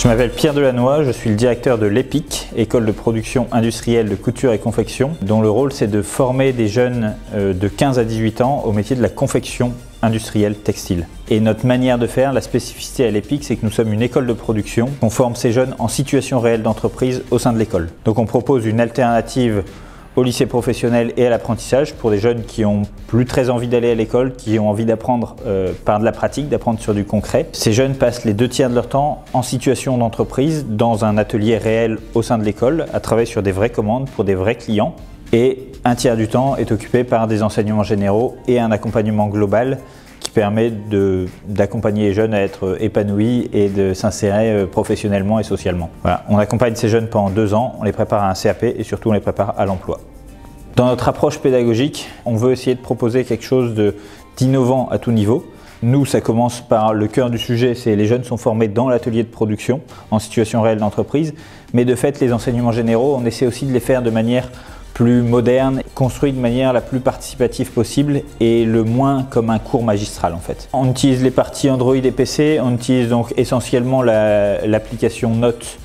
Je m'appelle Pierre Delannoy, je suis le directeur de l'EPIC, École de production industrielle de couture et confection, dont le rôle c'est de former des jeunes de 15 à 18 ans au métier de la confection industrielle textile. Et notre manière de faire, la spécificité à l'EPIC, c'est que nous sommes une école de production. On forme ces jeunes en situation réelle d'entreprise au sein de l'école. Donc on propose une alternative au lycée professionnel et à l'apprentissage pour des jeunes qui n'ont plus très envie d'aller à l'école, qui ont envie d'apprendre par de la pratique, d'apprendre sur du concret. Ces jeunes passent les 2 tiers de leur temps en situation d'entreprise, dans un atelier réel au sein de l'école, à travailler sur des vraies commandes pour des vrais clients. Et 1 tiers du temps est occupé par des enseignements généraux et un accompagnement global qui permet d'accompagner les jeunes à être épanouis et de s'insérer professionnellement et socialement. Voilà. On accompagne ces jeunes pendant 2 ans, on les prépare à un CAP et surtout on les prépare à l'emploi. Dans notre approche pédagogique, on veut essayer de proposer quelque chose d'innovant à tout niveau. Nous, ça commence par le cœur du sujet, c'est les jeunes sont formés dans l'atelier de production, en situation réelle d'entreprise. Mais de fait, les enseignements généraux, on essaie aussi de les faire de manière plus moderne, construit de manière la plus participative possible et le moins comme un cours magistral en fait. On utilise les parties Android et PC, on utilise donc essentiellement l'application Notes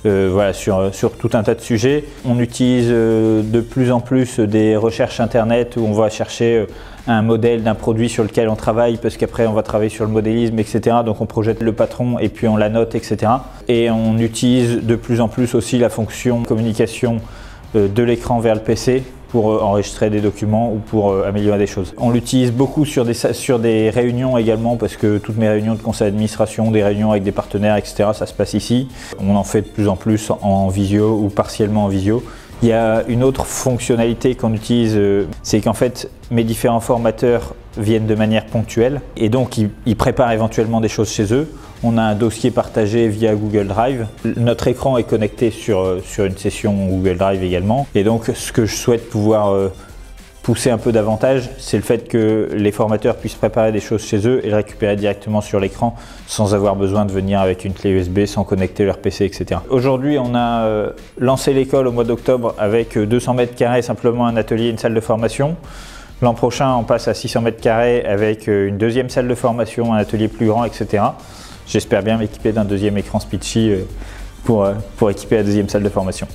voilà, sur tout un tas de sujets. On utilise de plus en plus des recherches internet où on va chercher un modèle d'un produit sur lequel on travaille parce qu'après on va travailler sur le modélisme, etc. Donc on projette le patron et puis on la note, etc. Et on utilise de plus en plus aussi la fonction communication de l'écran vers le PC pour enregistrer des documents ou pour améliorer des choses. On l'utilise beaucoup sur des réunions également parce que toutes mes réunions de conseil d'administration, des réunions avec des partenaires, etc. ça se passe ici. On en fait de plus en plus en visio ou partiellement en visio. Il y a une autre fonctionnalité qu'on utilise, c'est qu'en fait mes différents formateurs viennent de manière ponctuelle et donc ils préparent éventuellement des choses chez eux. On a un dossier partagé via Google Drive. Notre écran est connecté sur une session Google Drive également. Et donc ce que je souhaite pouvoir pousser un peu davantage, c'est le fait que les formateurs puissent préparer des choses chez eux et le récupérer directement sur l'écran sans avoir besoin de venir avec une clé USB, sans connecter leur PC, etc. Aujourd'hui, on a lancé l'école au mois d'octobre avec 200 mètres carrés, simplement un atelier, une salle de formation. L'an prochain, on passe à 600 mètres carrés avec une 2e salle de formation, un atelier plus grand, etc. J'espère bien m'équiper d'un 2e écran Speechy pour équiper la 2e salle de formation.